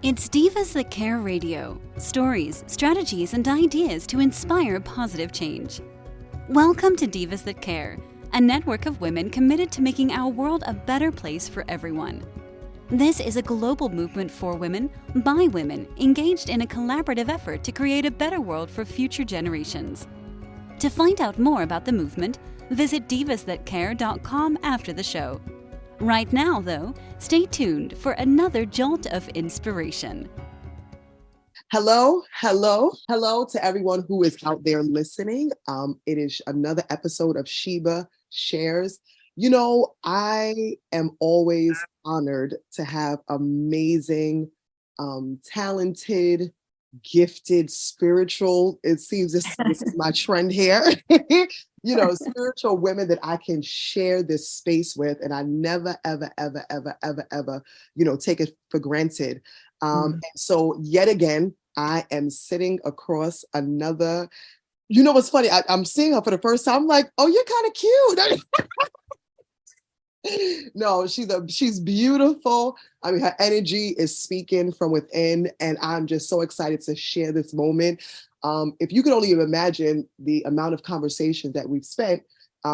It's Divas That Care Radio. Stories, strategies, and ideas to inspire positive change. Welcome to Divas That Care, a network of women committed to making our world a better place for everyone. This is a global movement for women, by women, engaged in a collaborative effort to create a better world for future generations. To find out more about the movement, visit divasthatcare.com after the show. Right now, though, stay tuned for another jolt of inspiration. Hello to everyone who is out there listening. It is another episode of Sheba Shares. You know, I am always honored to have amazing, talented, gifted, spiritual, it seems this is my trend here, spiritual women that I can share this space with, and I never, ever, take it for granted. And so yet again, I am sitting across another, what's funny, I'm seeing her for the first time, I'm like, oh, you're kind of cute. No, she's beautiful. I mean, her energy is speaking from within, and I'm just so excited to share this moment. If you could only imagine the amount of conversations that we've spent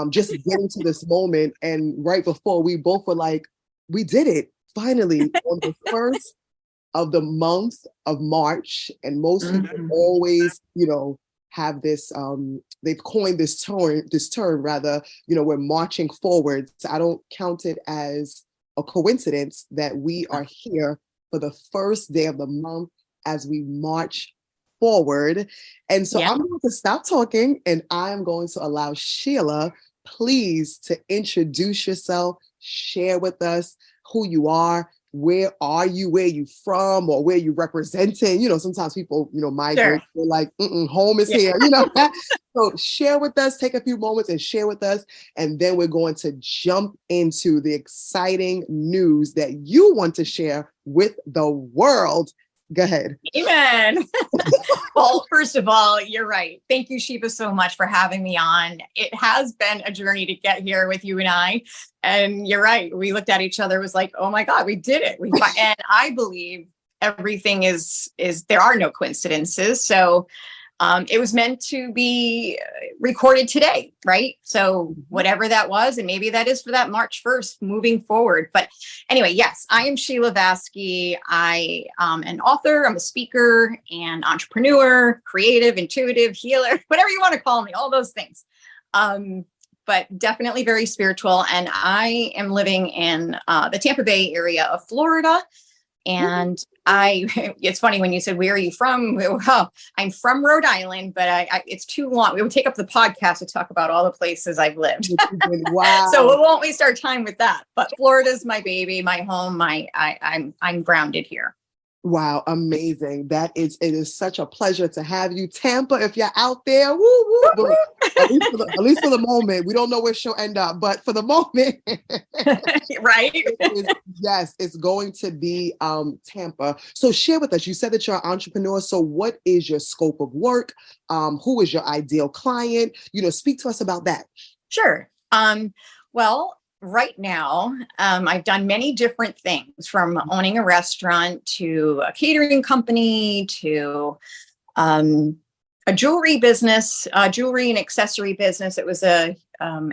just getting to this moment, and right before we both were like, we did it finally on the first of the month of March, and most people always, have this, they've coined this term rather, we're marching forward. So I don't count it as a coincidence that we are here for the first day of the month as we march forward. And so I'm going to stop talking, and I'm going to allow Sheila, please, to introduce yourself, share with us who you are. Where are you? Where are you from? Or where you representing? Sometimes people, migrate. Sure. They're like, home is here. So share with us. Take a few moments and share with us, and then we're going to jump into the exciting news that you want to share with the world. Go ahead. Amen. Well, first of all, you're right. Thank you, Sheba, so much for having me on. It has been a journey to get here with you and I. And you're right. We looked at each other, was like, oh my God, we did it. And I believe everything is there are no coincidences. So it was meant to be recorded today, right? So whatever that was, and maybe that is for that March 1st moving forward. But anyway, yes, I am Sheila Vasky. I am an author, I'm a speaker and entrepreneur, creative, intuitive, healer, whatever you want to call me, all those things. But definitely very spiritual. And I am living in the Tampa Bay area of Florida. And it's funny when you said, where are you from? Oh, I'm from Rhode Island, but it's too long. We would take up the podcast to talk about all the places I've lived. Wow. So we won't waste our time with that. But Florida's my baby, my home. I'm grounded here. Wow, amazing. It is such a pleasure to have you. Tampa, if you're out there, woo, woo. At least for the moment. We don't know where she'll end up, but for the moment. Right? Yes, it's going to be Tampa. So share with us, you said that you're an entrepreneur. So what is your scope of work? Who is your ideal client? Speak to us about that. Sure. Well, right now, I've done many different things, from owning a restaurant to a catering company to a jewelry business, jewelry and accessory business. It was an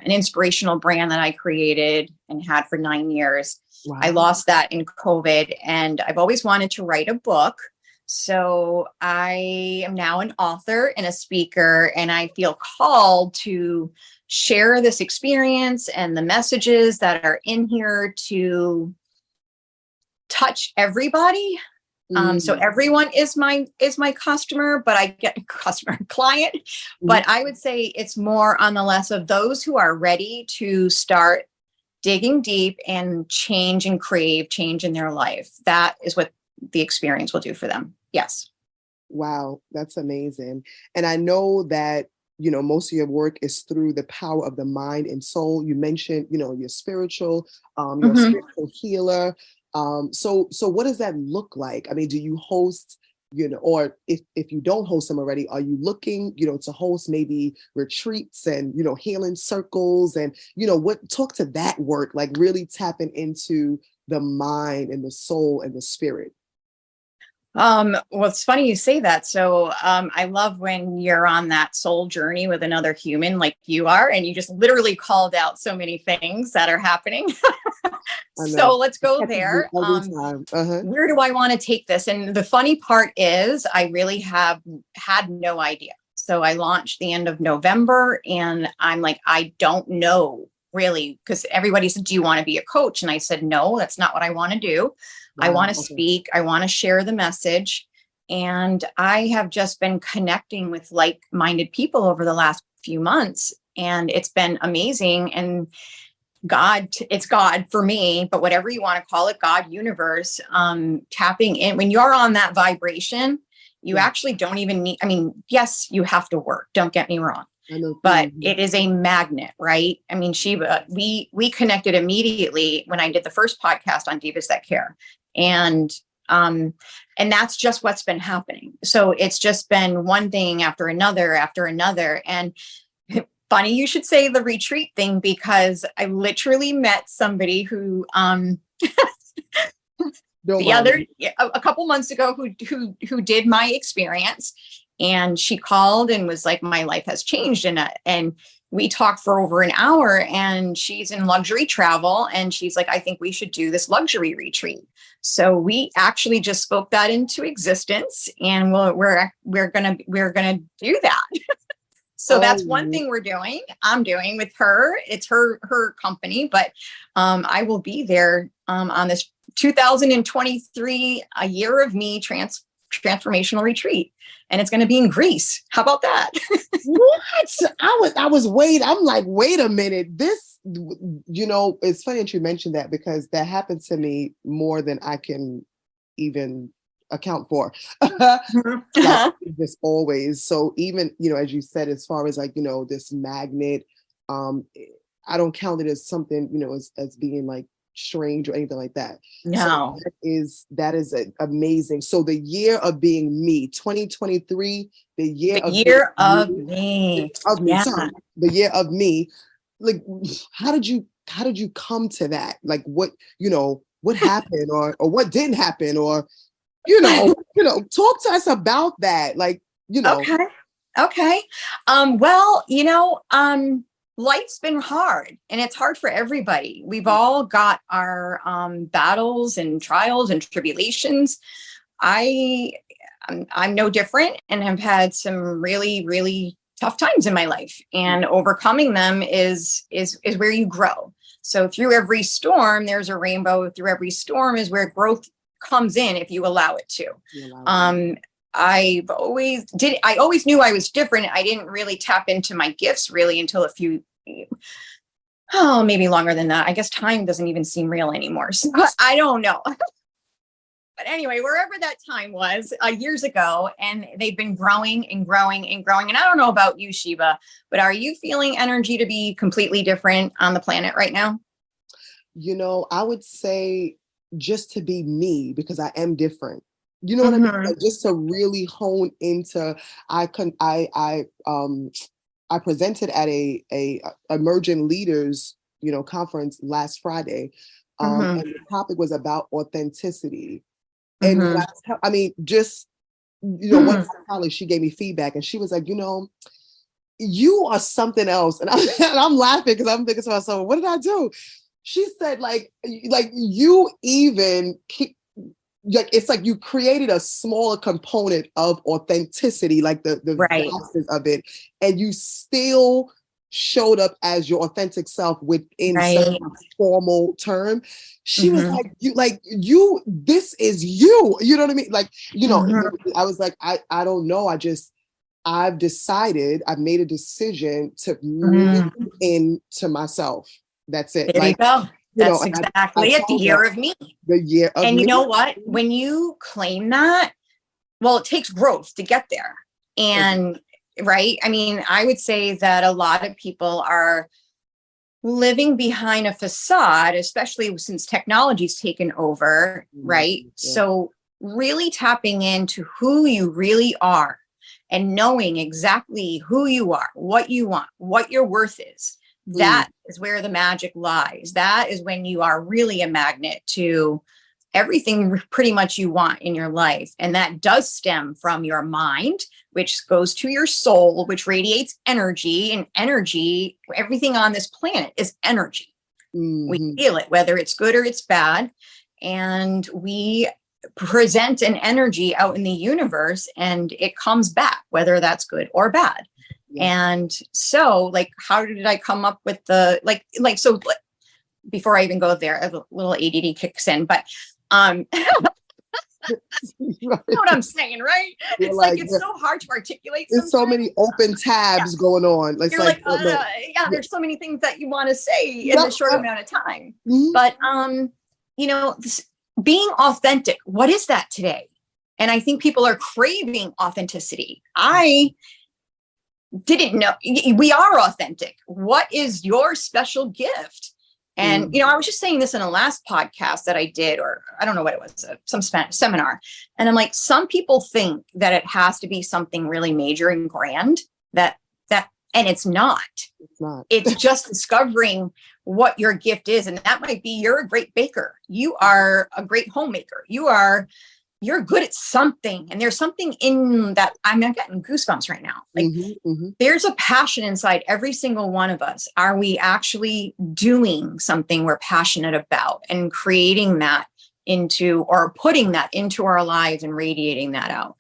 inspirational brand that I created and had for 9 years. Wow. I lost that in COVID, and I've always wanted to write a book. So I am now an author and a speaker, and I feel called to share this experience and the messages that are in here to touch everybody. So everyone is my customer, but I get client, but I would say it's more on the less of those who are ready to start digging deep and change and crave change in their life. That is what the experience will do for them. Yes. Wow. That's amazing. And I know that, most of your work is through the power of the mind and soul. You mentioned, you're spiritual, you're a spiritual healer. So what does that look like? I mean, do you host, or if you don't host them already, are you looking, to host maybe retreats and, healing circles and, talk to that work, like really tapping into the mind and the soul and the spirit? Well, it's funny you say that. So, I love when you're on that soul journey with another human like you are, and you just literally called out so many things that are happening. I know. So let's go there. Every time. Uh-huh. Where do I want to take this? And the funny part is I really have had no idea. So I launched the end of November and I'm like, I don't know really, because everybody said, do you want to be a coach? And I said, no, that's not what I want to do. I Wow. want to Okay. speak. I want to share the message. And I have just been connecting with like-minded people over the last few months. And it's been amazing. And it's God for me, but whatever you want to call it, God, universe, tapping in. When you're on that vibration, you Yeah. actually don't even need, I mean, yes, you have to work. Don't get me wrong. I know. But it is a magnet, right? I mean, Shiva, we connected immediately when I did the first podcast on Divas That Care. And that's just what's been happening. So it's just been one thing after another, after another. And funny you should say the retreat thing, because I literally met somebody who a couple months ago who did my experience, and she called and was like, my life has changed. And we talked for over an hour, and she's in luxury travel. And she's like, I think we should do this luxury retreat. So we actually just spoke that into existence, and we're going to do that. So that's one thing I'm doing with her. It's her company, but I will be there on this 2023, a year of me transformational retreat. And it's going to be in Greece. How about that? What? I'm like, wait a minute. This, it's funny that you mentioned that, because that happened to me more than I can even account for. Like, this always. So even, as you said, as far as like, this magnet, I don't count it as something, as being like strange or anything like that. No. So that is amazing. So the year of being me, 2023, the year of me. Yeah. Sorry, the year of me. Like, how did you come to that? Like, what happened or what didn't happen, or talk to us about that. Like, Okay. Well, life's been hard, and it's hard for everybody. We've all got our battles and trials and tribulations. I'm no different, and have had some really, really tough times in my life, and overcoming them is where you grow. So through every storm, there's a rainbow. Through every storm is where growth comes in, if you allow it to. I always knew I was different. I didn't really tap into my gifts really until maybe longer than that. I guess time doesn't even seem real anymore. So I don't know. But anyway, wherever that time was years ago, and they've been growing and growing and growing. And I don't know about you, Shiva, but are you feeling energy to be completely different on the planet right now? I would say just to be me, because I am different. You know what I mean? Like, just to really hone into, I presented at a emerging leaders, conference last Friday. And the topic was about authenticity. And one colleague, she gave me feedback, and she was like, you are something else. And I'm laughing because I'm thinking to myself, what did I do? She said, like you even it's like you created a smaller component of authenticity, like the vastness of it, and you still showed up as your authentic self within some formal term. She was like, you, this is you. You know what I mean? Like, I was like, I don't know. I've made a decision to move into myself. That's it. There you go. That's exactly it. The year of me. The year of me. And you know what? When you claim that, well, it takes growth to get there. And right. I mean, I would say that a lot of people are living behind a facade, especially since technology's taken over. Right. Yeah. So really tapping into who you really are and knowing exactly who you are, what you want, what your worth is. That is where the magic lies. That is when you are really a magnet to everything pretty much you want in your life. And that does stem from your mind, which goes to your soul, which radiates energy. And energy, everything on this planet is energy. Mm-hmm. We feel it, whether it's good or it's bad. And we present an energy out in the universe and it comes back, whether that's good or bad. Yeah. And so like, how did I come up with the, so before I even go there, a little ADD kicks in, but, you know what I'm saying, right? It's like it's so hard to articulate. There's so many open tabs going on. You're like there's so many things that you want to say in a short amount of time. Mm-hmm. But, you know, being authentic, what is that today? And I think people are craving authenticity. I didn't know. We are authentic. What is your special gift? And, you know, I was just saying this in a last podcast that I did, or I don't know what it was, some seminar. And I'm like, some people think that it has to be something really major and grand and it's not. It's not. It's just discovering what your gift is. And that might be, you're a great baker. You are a great homemaker. You're good at something. And there's something in that. I'm getting goosebumps right now. Like there's a passion inside every single one of us. Are we actually doing something we're passionate about and creating that into, or putting that into our lives and radiating that out?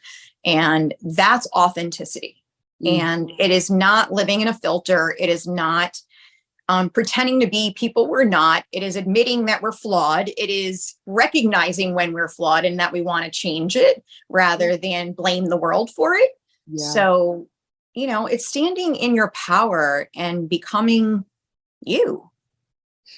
And that's authenticity. And it is not living in a filter. It is not pretending to be people we're not. It is admitting that we're flawed. It is recognizing when we're flawed and that we want to change it rather than blame the world for it. Yeah. So, you know, it's standing in your power and becoming you.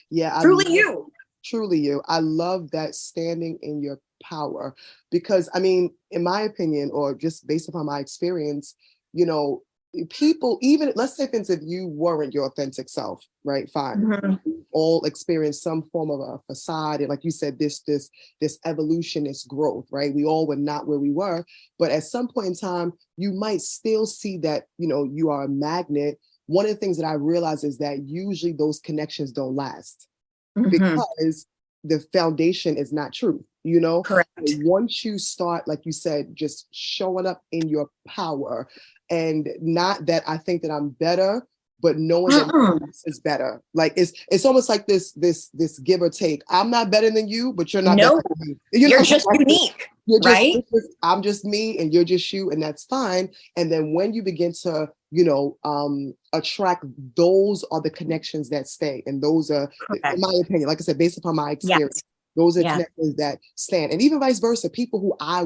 Yeah. Truly you. Truly you. I love that, standing in your power, because I mean, in my opinion, or just based upon my experience, you know, people, even let's say, for instance, if you weren't your authentic self, right? Fine. We all experience some form of a facade. And like you said, this evolution, this growth, right? We all were not where we were. But at some point in time, you might still see that, you know, you are a magnet. One of the things that I realize is that usually those connections don't last because the foundation is not true. You know, correct. Once you start, like you said, just showing up in your power, and not that I think that I'm better, but knowing that this is better. Like it's almost like this give or take. I'm not better than you, but you're not better than me. You're just unique. Right? I'm just me and you're just you, and that's fine. And then when you begin to, you know, attract, those are the connections that stay. And those are, correct, in my opinion, like I said, based upon my experience, those are connections that stand. And even vice versa, people who I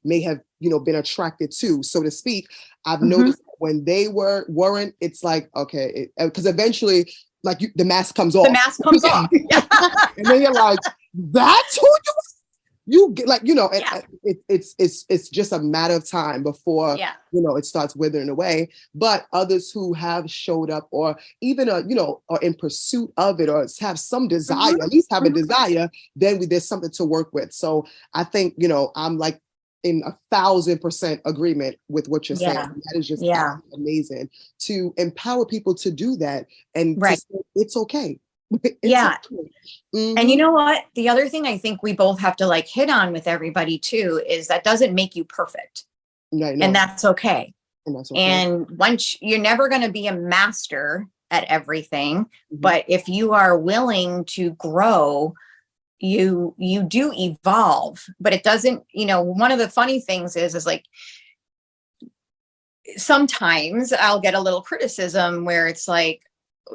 may have, you know, been attracted to, so to speak. I've noticed that when they weren't, it's like, okay, because eventually, like the mask comes off. The mask comes off. And then you're like, that's who you get, like, you know, it's just a matter of time before, you know, it starts withering away. But others who have showed up, or even, you know, are in pursuit of it, or have some desire, at least have a desire, then there's something to work with. So I think, you know, I'm like in 1,000% agreement with what you're saying. That is just amazing to empower people to do that, and to say, it's okay. And you know what? The other thing I think we both have to like hit on with everybody too is that doesn't make you perfect. And that's okay. And once, you're never going to be a master at everything, but if you are willing to grow, you do evolve. But it doesn't, you know, one of the funny things is like, sometimes I'll get a little criticism where it's like,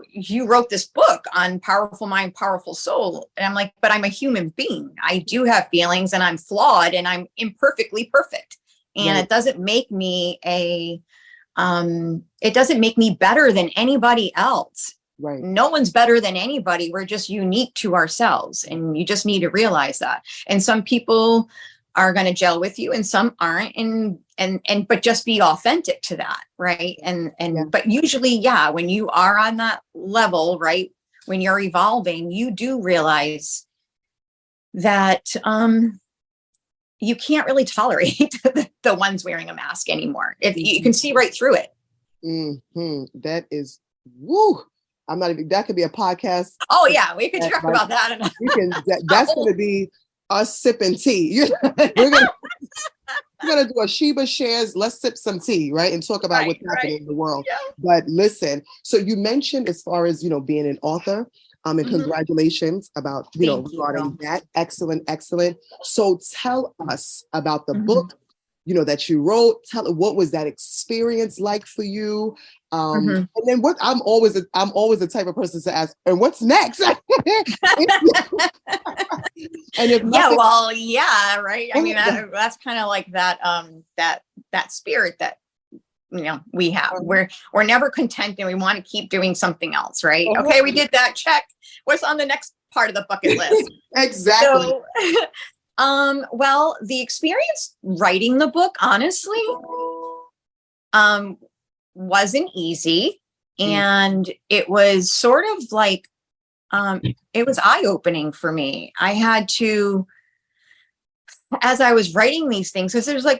you wrote this book on powerful mind, powerful soul. And I'm like, but I'm a human being. I do have feelings, and I'm flawed, and I'm imperfectly perfect. And it doesn't make me it doesn't make me better than anybody else. Right. No one's better than anybody. We're just unique to ourselves. And you just need to realize that. And some people are going to gel with you and some aren't. But just be authentic to that. Right. But usually, when you are on that level, right, when you're evolving, you do realize that, you can't really tolerate the ones wearing a mask anymore. If you can see right through it. That is, woo. I'm not even, that could be a podcast. Oh yeah. We could talk about that. That's going to be us sipping tea. We're gonna do a Sheba shares. Let's sip some tea, right, and talk about what's happening in the world. Yeah. But listen, so you mentioned as far as being an author, and congratulations about regarding that. Excellent. So tell us about the book, that you wrote. What was that experience like for you? And then I'm always the type of person to ask, and what's next? And if nothing, right. I mean, that's kind of like that spirit that we have. We're never content, and we want to keep doing something else, right? Okay, we did that, check. What's on the next part of the bucket list? Exactly. So, well, the experience writing the book, honestly, wasn't easy. And it was sort of like, it was eye-opening for me. I had to, as I was writing these things, because there's like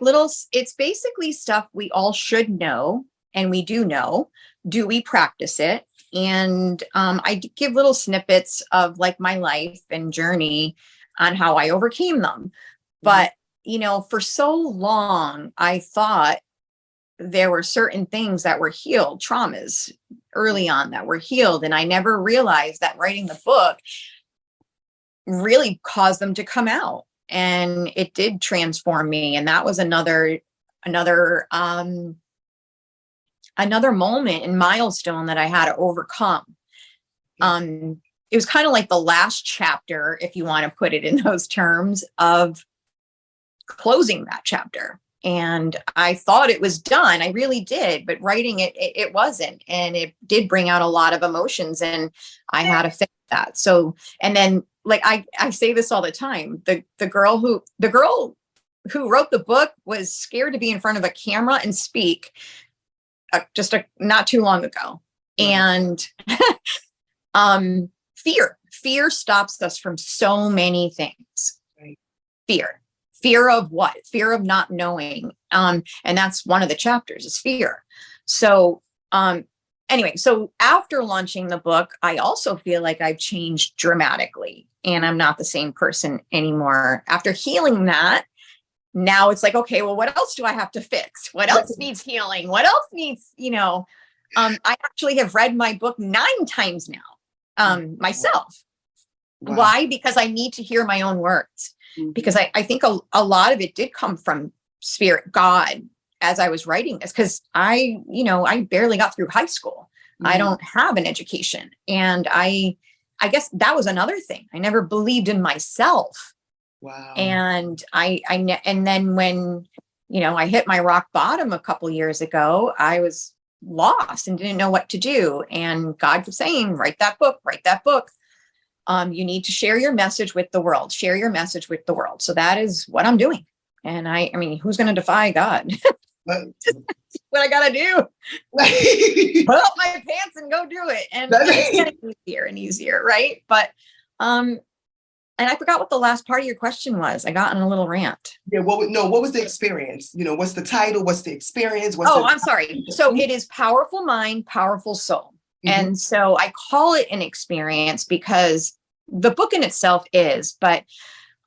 it's basically stuff we all should know, and we do know. Do we practice it? And I give little snippets of like my life and journey on how I overcame them. But, for so long, I thought there were certain things that were healed, traumas early on that were healed. And I never realized that writing the book really caused them to come out. And it did transform me. And that was another moment and milestone that I had to overcome. It was kind of like the last chapter, if you want to put it in those terms, of closing that chapter. And I thought it was done. I really did, but writing it wasn't. And it did bring out a lot of emotions, and I had to fix that. So, and then like, I say this all the time, the girl who wrote the book was scared to be in front of a camera and speak not too long ago. And, fear stops us from so many things. Right. Fear of what? Fear of not knowing. And that's one of the chapters, is fear. So, anyway, so after launching the book, I also feel like I've changed dramatically, and I'm not the same person anymore. After healing that, now it's like, okay, well, what else do I have to fix? What else needs healing? What else needs, I actually have read my book 9 times now, myself. Wow. Why? Because I need to hear my own words. Because I think a lot of it did come from spirit, God, as I was writing this, because I barely got through high school. I don't have an education. And I guess that was another thing. I never believed in myself. Wow. And and then when, I hit my rock bottom a couple years ago, I was lost and didn't know what to do. And God was saying, write that book. You need to share your message with the world, So that is what I'm doing. And I mean, who's going to defy God? What I got to do, pull up my pants and go do it. And it's getting easier and easier. Right. But, and I forgot what the last part of your question was. I got on a little rant. Yeah. What was the experience? What's the title? What's the experience? I'm sorry. So it is Powerful Mind, Powerful Soul. And so I call it an experience because the book in itself is, but,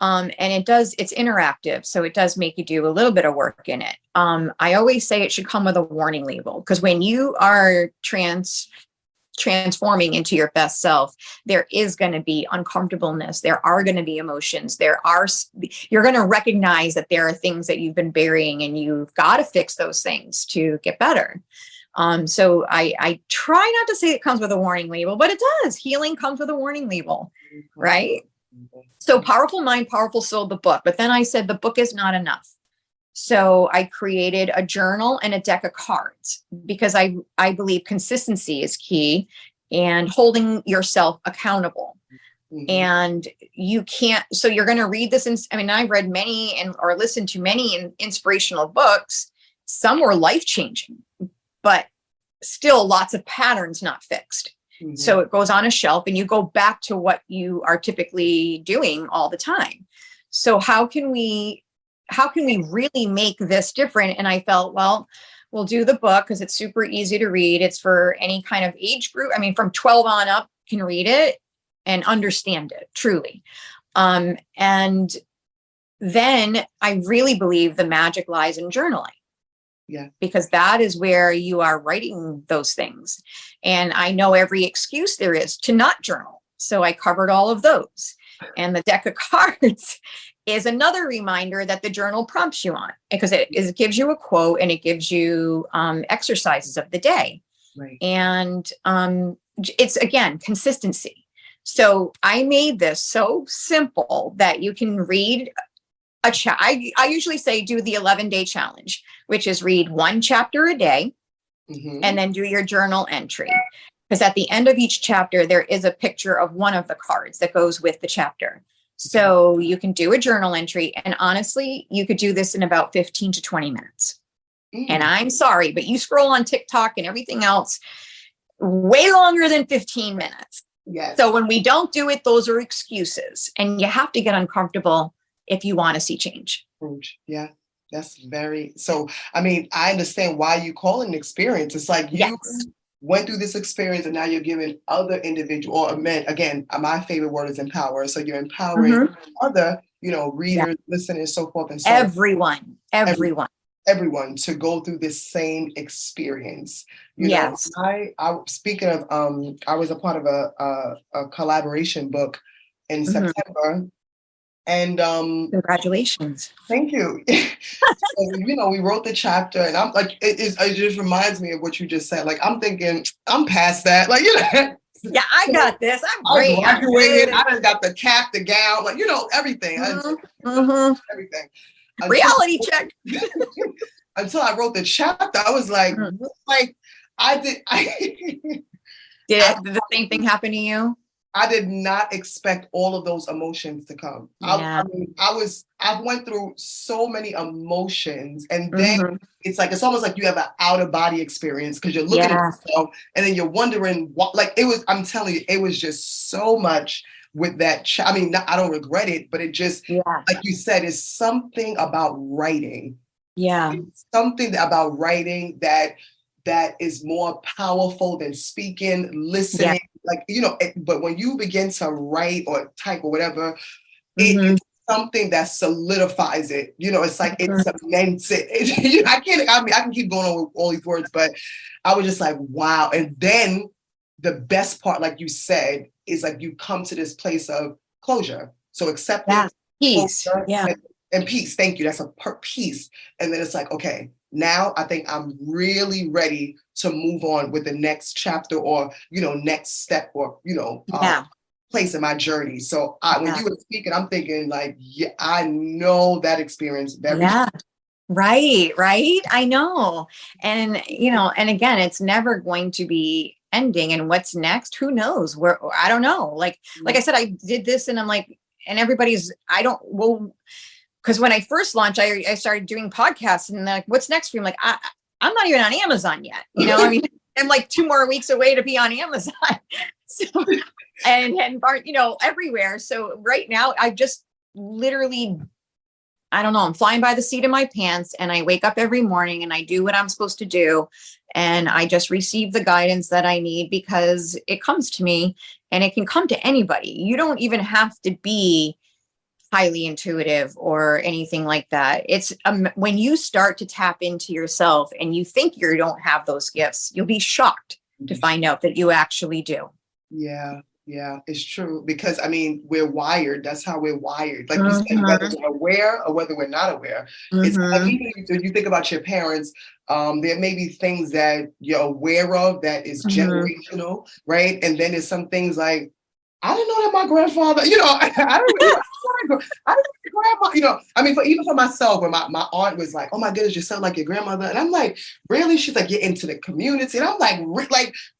and it's interactive. So it does make you do a little bit of work in it. I always say it should come with a warning label, because when you are transforming into your best self, there is going to be uncomfortableness. There are going to be emotions. You're going to recognize that there are things that you've been burying, and you've got to fix those things to get better. So I try not to say it comes with a warning label, but it does. Healing comes with a warning label, right? So Powerful Mind, Powerful Soul, the book. But then I said the book is not enough. So I created a journal and a deck of cards, because I believe consistency is key, and holding yourself accountable. And you can't, so you're going to read this. I've read many or listened to many inspirational books. Some were life-changing, but still lots of patterns not fixed. So it goes on a shelf, and you go back to what you are typically doing all the time. So how can we really make this different? And I felt, well, we'll do the book because it's super easy to read. It's for any kind of age group. From 12 on up can read it and understand it truly. And then I really believe the magic lies in journaling. Yeah. Because that is where you are writing those things. And I know every excuse there is to not journal. So I covered all of those. And the deck of cards is another reminder that the journal prompts you on, because it gives you a quote and it gives you exercises of the day. Right. And it's, again, consistency. So I made this so simple that you can read I usually say do the 11-day challenge, which is read one chapter a day, and then do your journal entry. Because at the end of each chapter, there is a picture of one of the cards that goes with the chapter. So you can do a journal entry, and honestly, you could do this in about 15 to 20 minutes. And I'm sorry, but you scroll on TikTok and everything else way longer than 15 minutes. Yes. So when we don't do it, those are excuses, and you have to get uncomfortable if you want to see change. Yeah, that's so, I mean, I understand why you call it an experience. It's like you went through this experience and now you're giving other individuals, or men, again, my favorite word is empower. So you're empowering other, readers, listeners, and so forth and so on. Everyone to go through this same experience. You know, I speaking of, I was a part of a collaboration book in September. And congratulations. Thank you. So, we wrote the chapter, and I'm like, it just reminds me of what you just said. Like, I'm thinking, I'm past that. Like, yeah, I got this. I'm great. I graduated. I done got the cap, the gown, like, everything. Everything. Reality check. Until I wrote the chapter, I was like, did the same thing happen to you? I did not expect all of those emotions to come. Yeah. I went through so many emotions, and then it's almost like you have an out of body experience, because you're looking at yourself and then you're wondering what, I'm telling you, it was just so much with that. I don't regret it, but it just, like you said, is something about writing. Yeah. It's something about writing that is more powerful than speaking, listening. But when you begin to write or type or whatever, it's something that solidifies it. It's like it cements it. I can keep going on with all these words, but I was just like, wow. And then the best part, like you said, is like you come to this place of closure. So acceptance, peace, and peace. Thank you. That's peace. And then it's like, okay, now I think I'm really ready to move on with the next chapter, or, next step, or, place in my journey. So when you were speaking, I'm thinking like, I know that experience very well. Right. I know. And, and again, it's never going to be ending. And what's next? Who knows? I don't know. Like I said, I did this, and I'm like, and everybody's, because when I first launched, I started doing podcasts, and they're like, what's next for you? I'm like, I'm not even on Amazon yet. I'm like 2 more weeks away to be on Amazon. So, and everywhere. So right now, I just literally, I don't know, I'm flying by the seat of my pants, and I wake up every morning and I do what I'm supposed to do. And I just receive the guidance that I need, because it comes to me, and it can come to anybody. You don't even have to be highly intuitive or anything like that. It's when you start to tap into yourself and you think you don't have those gifts, you'll be shocked to find out that you actually do. Yeah, it's true. Because we're wired. That's how we're wired. Like you said, whether we're aware or whether we're not aware. It's even if you think about your parents, there may be things that you're aware of that is generational, right? And then there's some things like, I didn't know that my grandfather, I don't grandma, even for myself, when my aunt was like, oh my goodness, you sound like your grandmother. And I'm like, really? She's like, you're into the community. And I'm like,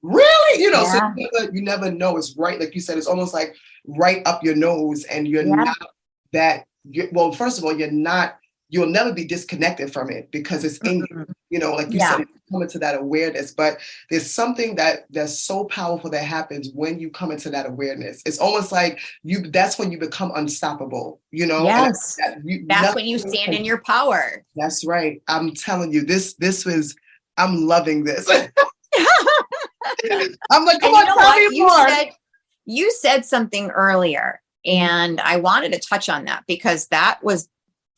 really? So you never know. It's right. Like you said, it's almost like right up your nose, and you're not that, first of all, you'll never be disconnected from it, because it's in you, like you said, come into that awareness. But there's something that's so powerful that happens when you come into that awareness. It's almost like that's when you become unstoppable, Yes. That's when you stand in your power. That's right. I'm telling you, I'm loving this. I'm like, come on, tell me more. You said something earlier, and I wanted to touch on that, because that was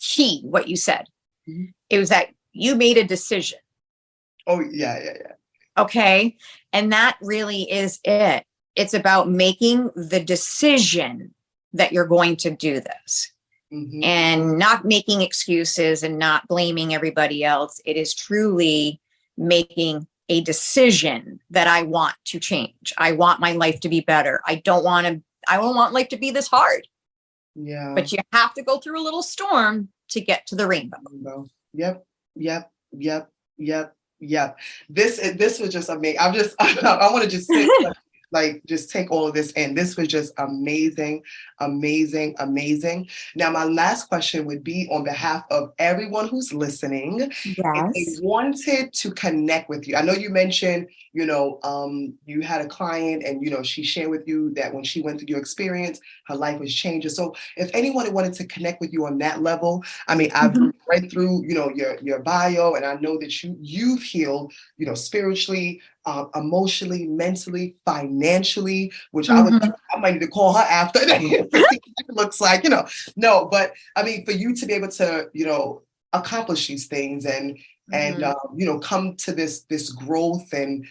key, what you said. Mhm. It was that you made a decision. Oh, yeah. Okay. And that really is it. It's about making the decision that you're going to do this. Mm-hmm. And not making excuses and not blaming everybody else. It is truly making a decision that I want to change. I want my life to be better. I don't want life to be this hard. Yeah. But you have to go through a little storm to get to the rainbow. Yep. This was just amazing. I want to just sit, just take all of this in. This was just amazing. Now, my last question would be on behalf of everyone who's listening. If they wanted to connect with you, I know you mentioned, you had a client and, she shared with you that when she went through your experience, her life was changing. So if anyone wanted to connect with you on that level, I mean, I've read through, your bio, and I know that you've healed, spiritually, emotionally, mentally, financially, which I might need to call her after to see what it looks like, no, but I mean, for you to be able to, accomplish these things and come to this growth and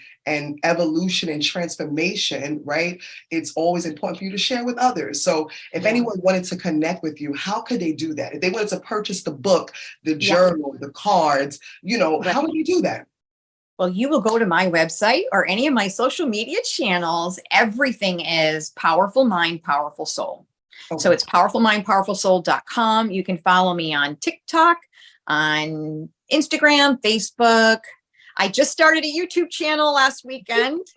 evolution and transformation, right? It's always important for you to share with others. So if anyone wanted to connect with you, how could they do that? If they wanted to purchase the book, the journal, the cards, how would you do that? Well, you will go to my website or any of my social media channels. Everything is Powerful Mind, Powerful Soul. Okay. So it's powerfulmindpowerfulsoul.com. You can follow me on TikTok, on Instagram, Facebook. I just started a YouTube channel last weekend.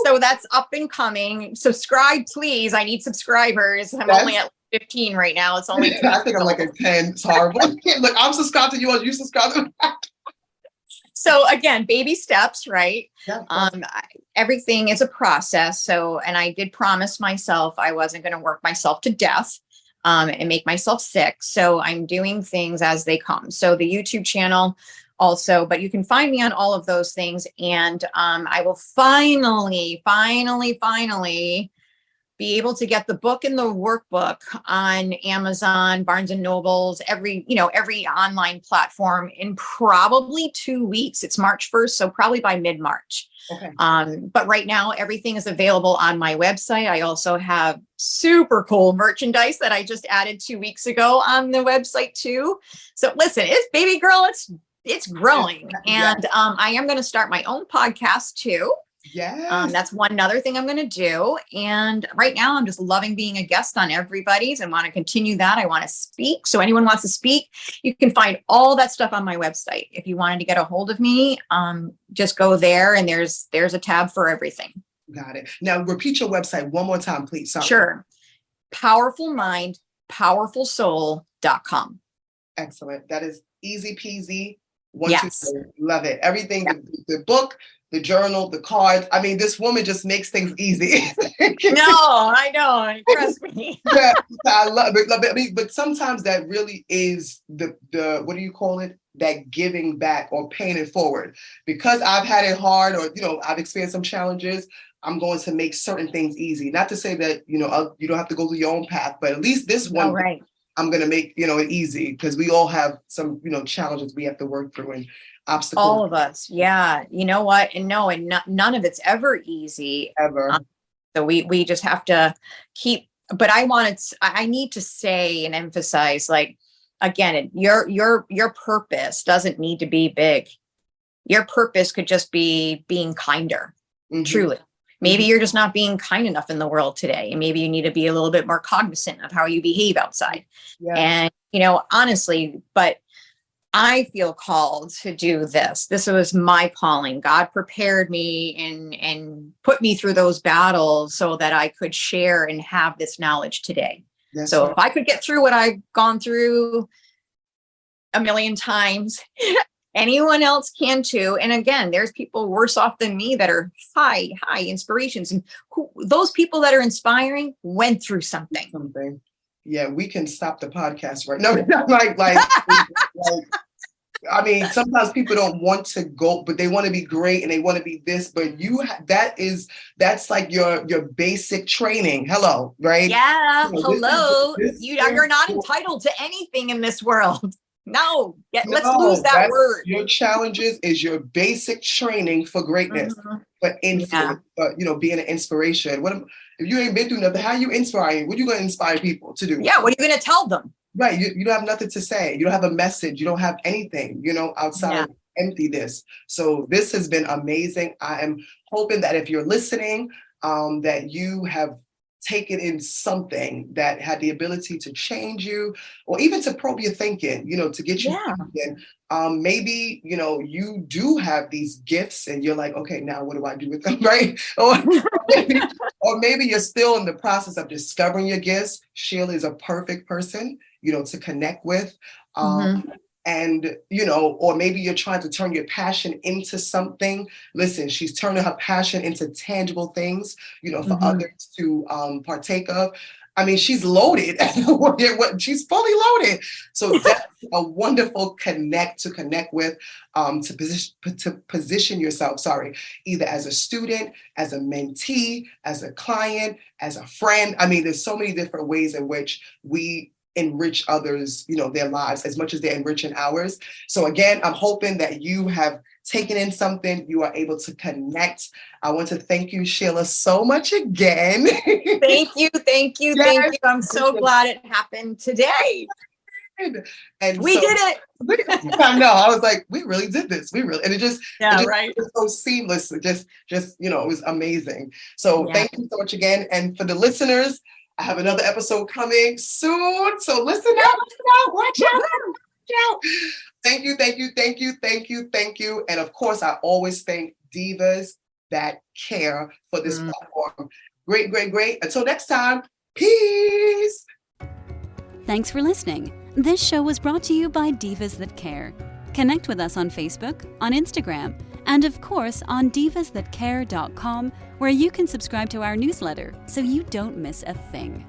So that's up and coming. Subscribe, please. I need subscribers. I'm only at 15 right now. It's only I think I'm like at 10. It's horrible. Look, I'm subscribed to you. You subscribe to me. So again, baby steps, right? Yeah, everything is a process. So, and I did promise myself I wasn't going to work myself to death and make myself sick. So I'm doing things as they come. So the YouTube channel also, but you can find me on all of those things. And I will finally be able to get the book and the workbook on Amazon, Barnes and Nobles, every online platform in probably 2 weeks. It's March 1st, so probably by mid-March. Okay. But right now, everything is available on my website. I also have super cool merchandise that I just added 2 weeks ago on the website too. So listen, it's baby girl, it's growing. And I am going to start my own podcast too. Yes. That's one other thing I'm going to do. And right now I'm just loving being a guest on everybody's and want to continue that. I want to speak. So anyone wants to speak, you can find all that stuff on my website. If you wanted to get a hold of me, just go there and there's a tab for everything. Got it. Now repeat your website one more time, please. Sorry. Sure. powerfulmindpowerfulsoul.com. Excellent. That is easy peasy. Yes. Love it. Everything, the book, the journal, the cards. I mean, this woman just makes things easy. No, I know. Trust me. Yeah, I love it. I mean, but sometimes that really is the what do you call it? That giving back or paying it forward. Because I've had it hard, or I've experienced some challenges. I'm going to make certain things easy. Not to say that you don't have to go through your own path, but at least this one. Oh, right. I'm going to make, it easy, because we all have some, challenges we have to work through and obstacles. All of us. Yeah. You know what? And none of it's ever easy. Ever. So we just have to keep, but I need to say and emphasize, like, again, your purpose doesn't need to be big. Your purpose could just be being kinder, truly. Maybe you're just not being kind enough in the world today. And maybe you need to be a little bit more cognizant of how you behave outside. Yeah. And, honestly, but I feel called to do this. This was my calling. God prepared me and put me through those battles so that I could share and have this knowledge today. That's so right. If I could get through what I've gone through a million times, anyone else can too. And again, there's people worse off than me that are high inspirations. And those people that are inspiring went through something. Yeah, we can stop the podcast right now. like I mean, sometimes people don't want to go, but they want to be great and they want to be this, but that's like your basic training. Hello, right? Yeah, You know, hello. this You're not is entitled to anything in this world. No, let's no, lose that word. your challenges is your basic training for greatness, for influence, being an inspiration. If you ain't been through nothing, how you inspiring? What are you going to inspire people to do? Yeah, what are you going to tell them? Right. You don't have nothing to say. You don't have a message. You don't have anything, outside of emptiness. So this has been amazing. I am hoping that if you're listening, that you have taken in something that had the ability to change you or even to probe your thinking, to get you thinking. Maybe, you do have these gifts and you're like, okay, now what do I do with them? Right. Or maybe you're still in the process of discovering your gifts. Sheila is a perfect person, to connect with. And, or maybe you're trying to turn your passion into something. Listen, she's turning her passion into tangible things, for others to partake of. I mean, she's loaded. She's fully loaded. So that's a wonderful connect with, to position yourself, either as a student, as a mentee, as a client, as a friend. I mean, there's so many different ways in which we enrich others, their lives as much as they're enriching ours. So again, I'm hoping that you have taken in something, you are able to connect. I want to thank you, Sheila, so much again. Thank you. Yes. I'm so glad it happened today. And we did it. I know. I was like, we really did this. And it right. was so seamless. It just, it was amazing. So thank you so much again. And for the listeners, I have another episode coming soon. So listen out, watch out. Thank you. And of course, I always thank Divas That Care for this platform. Great. Until next time, peace. Thanks for listening. This show was brought to you by Divas That Care. Connect with us on Facebook, on Instagram, and of course on divasthatcare.com, where you can subscribe to our newsletter so you don't miss a thing.